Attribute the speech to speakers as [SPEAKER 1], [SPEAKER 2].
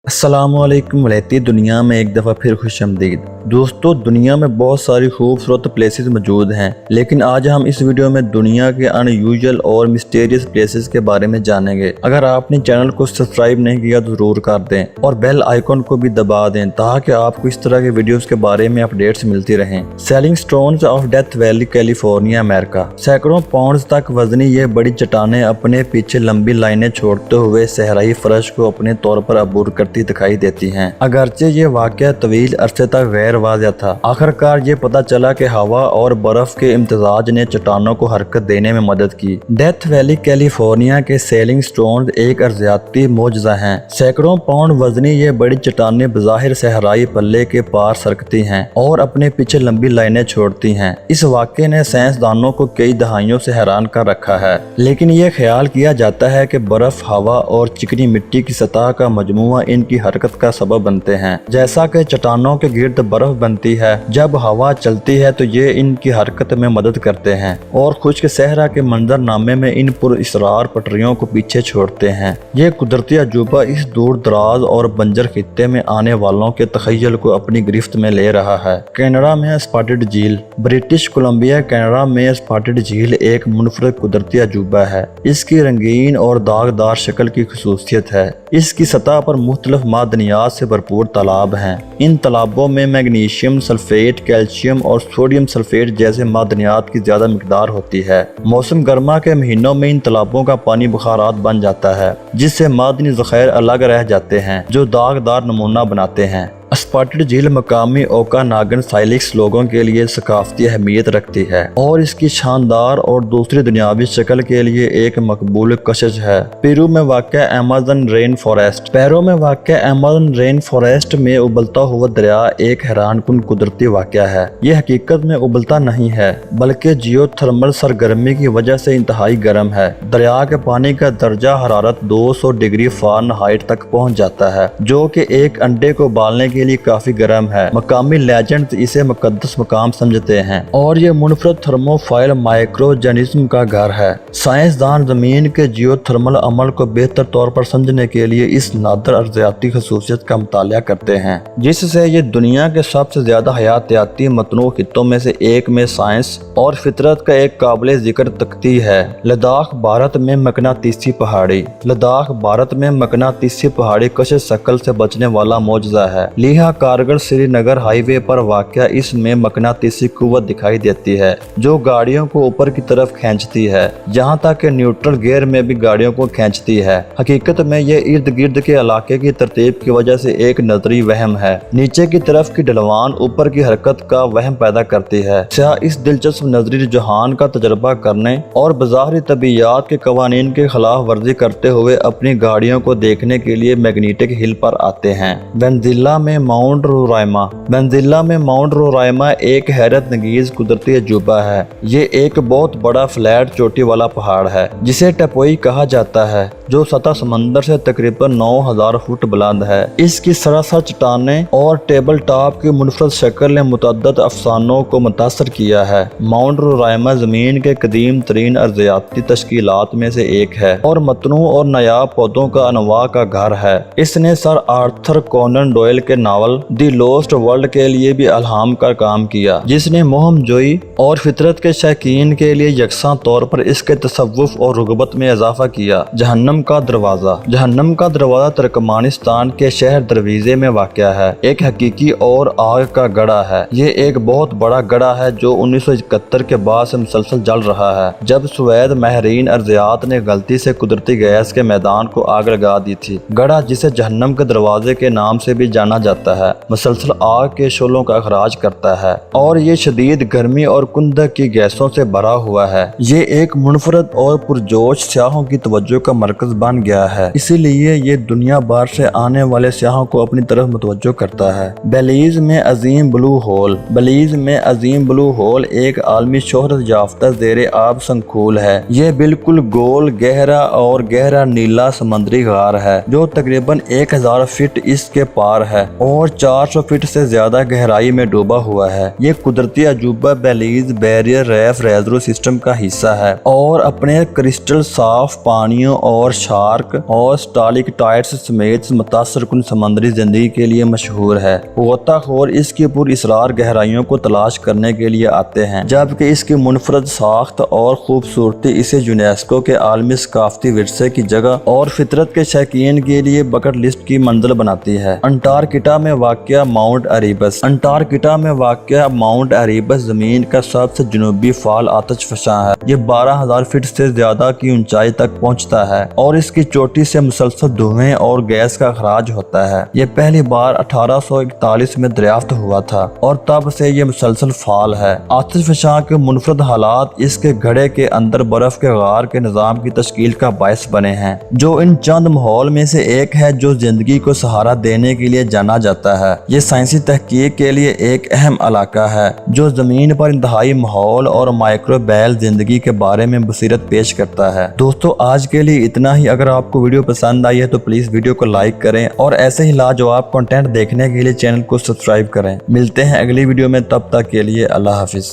[SPEAKER 1] अस्सलाम वालेकुम। वलैती दुनिया में एक दफ़ा फिर खुश आमदीद। दोस्तों, दुनिया में बहुत सारी खूबसूरत प्लेसेस मौजूद हैं, लेकिन आज हम इस वीडियो में दुनिया के अनयूजुअल और मिस्टीरियस प्लेसेस के बारे में जानेंगे। अगर आपने चैनल को सब्सक्राइब नहीं किया तो ज़रूर कर दें और बेल आइकन को भी दबा दें ताकि आपको इस तरह के वीडियोस के बारे में अपडेट्स मिलती रहें। Selling stones of death valley, California, America. सैकड़ों पाउंड तक वजनी ये बड़ी चट्टानें अपने पीछे लंबी लाइनें छोड़ते हुए सहराई फर्श को अपने तौर पर अबूर करती दिखाई देती हैं। अगरचे ये वाकया तवील अरसे तक गैर वाज़ेह था, आखिरकार ये पता चला कि हवा और बर्फ के इम्तिजाज ने चट्टानों को हरकत देने में मदद की। डेथ वैली, कैलिफोर्निया के सेलिंग स्टोन्स एक अर्जियाती मोजज़ा हैं। सैकड़ों पाउंड वजनी ये बड़ी चट्टानें बज़ाहिर सहराई पल्ले के पार सरकती हैं और अपने पीछे लंबी लाइनें छोड़ती हैं। इस वाक़े ने साइंसदानों को कई दहाइयों से हैरान कर रखा है, लेकिन ये ख्याल किया जाता है कि बर्फ, हवा और चिकनी मिट्टी की सतह का मजमूआ इनकी हरकत का सबब बनते हैं। जैसा कि चट्टानों के गिर्द बर्फ बनती है, जब हवा चलती है तो ये इनकी हरकत में मदद करते हैं और खुश्क सहरा के मंजरनामे में इन पुरअसरार पटरियों को पीछे छोड़ते हैं। ये कुदरती अजूबा इस दूर दराज और बंजर खित्ते में आने वालों के तखय्युल को अपनी गिरफ्त में ले रहा है। कनाडा में स्पॉटेड झील। ब्रिटिश कोलंबिया, कनाडा में स्पॉटेड झील एक मुनफरद कुदरती अजूबा है। इसकी रंगीन और दागदार शक्ल की खसूसियत है। इसकी सतह पर मुख्तलिफ मादनियात से भरपूर तालाब हैं। इन तालाबों में मैग्नीशियम सल्फेट, कैल्शियम और सोडियम सल्फेट जैसे मादनियात की ज्यादा मिकदार होती है। मौसम गर्मा के महीनों में इन तालाबों का पानी बुखारात बन जाता है, जिससे मादनी ज़ख़ायर अलग रह जाते हैं जो दागदार नमूना बनाते हैं। स्पॉटेड झील मकामी ओकानागन साइलिक्स लोगों के लिए सकाफती अहमियत रखती है और इसकी शानदार और दूसरी दुनियावी शक्ल के लिए एक मकबूल कशिश है। पेरू में वाक़या अमेज़न रेन फॉरेस्ट। पेरू में वाक़या अमेज़न रेन फॉरेस्ट में उबलता हुआ दरिया एक हैरानकुन कुदरती वाक़या है। ये हकीकत में उबलता नहीं है, बल्कि जियोथर्मल सरगर्मी की वजह से इंतहाई गर्म है। दरिया के पानी का दर्जा हरारत 200 डिग्री फ़ारेनहाइट तक पहुँच जाता है, जो कि एक अंडे को उबालने के लिए काफी गर्म है। मकामी लेजेंड्स इसे मुकद्दस मकाम समझते हैं और ये मुनफरद थर्मोफाइल माइक्रोऑर्गेनिज्म का घर है। साइंसदान जमीन के जियोथर्मल अमल को बेहतर तौर पर समझने के लिए इस नादर अर्जियाती खसूसियत का मुताला करते हैं, जिससे ये दुनिया के सबसे ज्यादा हयातियाती मतनू खित्तों में से एक में साइंस और फितरत का एक काबिल जिक्र तख्ती है। लद्दाख भारत में मकनातीसी पहाड़ी। लद्दाख भारत में मकनातीसी पहाड़ी कशिश शक्ल से बचने वाला मोजज़ा है। लेह कारगिल श्रीनगर हाईवे पर वाक़या इसमें मकनातीसी कुव्वत दिखाई देती है जो गाड़ियों को ऊपर की तरफ खींचती है, जहां तक कि न्यूट्रल गियर में भी गाड़ियों को खींचती है। हकीकत में ये इर्द गिर्द के इलाके की तरतीब की वजह से एक नजरी वहम है। नीचे की तरफ की ढलवान ऊपर की हरकत का वहम पैदा करती है। सियाह इस दिलचस्प नजरी रुझान का तजर्बा करने और बाज़ारी तबीयत के कवानीन के खिलाफ वर्जी करते हुए अपनी गाड़ियों को देखने के लिए मैग्नेटिक हिल पर आते हैं। वेनेजुएला में माउंट रोराइमा। वेनेजुएला में माउंट रोराइमा एक हैरत अंगेज कुदरती अजूबा है। ये एक बहुत बड़ा फ्लैट चोटी वाला पहाड़ है जिसे टपोई कहा जाता है, जो सतह समंदर से तकरीबन 9000 फुट बुलंद है। इसकी सरासर चट्टानें और टेबल टॉप की मुनफरद शक्ल ने मुतअद्दिद अफसानों को मुतासर किया है। माउंट रोराइमा जमीन के कदीम तरीन अर्जियाती तश्कीलात में से एक है और मतनू और नायाब पौधों का अनवा का घर है। इसने सर आर्थर कोनन डॉयल के नावल दी लॉस्ट वर्ल्ड के लिए भी अलहाम का काम किया, जिसने मोहम जोई और फितरत के शौकीन के लिए यकसां तौर पर इसके तसव्वुफ और रुगबत में इजाफा किया। जहन्नम का दरवाजा। जहन्नम का दरवाजा तुर्कमानिस्तान के शहर दरवीजे में वाक़या है। एक हकीकी और आग का गड़ा है। ये एक बहुत बड़ा गड़ा है जो 1971 के बाद से मुसलसल जल रहा है, जब सुवैद महरीन अर्जियात ने गलती से कुदरती गैस के मैदान को आग लगा दी थी। गड़ा, जिसे जहन्नम के दरवाजे के नाम से भी जाना जाता है, मुसलसल आग के शोलों का अखराज करता है और ये शदीद गर्मी और कुंदक की गैसों से भरा हुआ है। ये एक मुनफरद और पुरजोश सियाहों की तवज्जो का मरकज बन गया है, इसीलिए ये दुनिया भर से आने वाले सियाहों को अपनी तरफ मुतवज्जो करता है। बेलीज में अजीम ब्लू होल। बेलीज में अजीम ब्लू होल एक आलमी शोहरत याफ्ता ज़ेरे आब संकुल है। ये बिल्कुल गोल, गहरा नीला समुद्री गार है जो तकरीबन 1000 फीट इसके पार है और 400 फीट से ज्यादा गहराई में डूबा हुआ है। ये कुदरती अजूबा बेलीज बैरियर रेफ रेजरो सिस्टम का हिस्सा है और अपने क्रिस्टल साफ पानियों और शार्क और स्टालिक्टाइट्स समेत मुतासरकुन समुद्री जिंदगी के लिए मशहूर है। गोताखोर इसकी पुरअसरार गहराइयों को तलाश करने के लिए आते हैं, जबकि इसकी मुनफरद साख्त और खूबसूरती इसे यूनेस्को के आलमी सकाफती विरसे की जगह और फितरत के शौकीन के लिए बकेट लिस्ट की मंजिल बनाती है। अंटार्कटिका में वाक़या माउंट अरीबस। अंटार्कटिका में वाक़या माउंट अरीबस जमीन का सबसे जनूबी फाल आतिशफ़शां है। ये 12,000 फीट से ज्यादा की ऊंचाई तक पहुंचता है और इसकी चोटी से मुसलसल धुएं और गैस का अखराज होता है। ये पहली बार 1841 में दरियाफ्त हुआ था और तब से ये मुसलसल फाल है। आतिशफ़शां के मुनफरद हालात इसके घड़े के अंदर बर्फ के गार के निज़ाम की तश्कील का बायस बने हैं, जो इन चंद माहौल में से एक है जो जिंदगी को सहारा देने के लिए जाना जाता है। ये साइंसी तहकीक के लिए एक अहम इलाका है जो जमीन पर इंतहाई माहौल और माइक्रोबैल जिंदगी के बारे में बसीरत पेश करता है। दोस्तों आज के लिए इतना ही। अगर आपको वीडियो पसंद आई है तो प्लीज वीडियो को लाइक करें और ऐसे ही लाजवाब कंटेंट देखने के लिए चैनल को सब्सक्राइब करें। मिलते हैं अगली वीडियो में, तब तक के लिए अल्लाह हाफिज।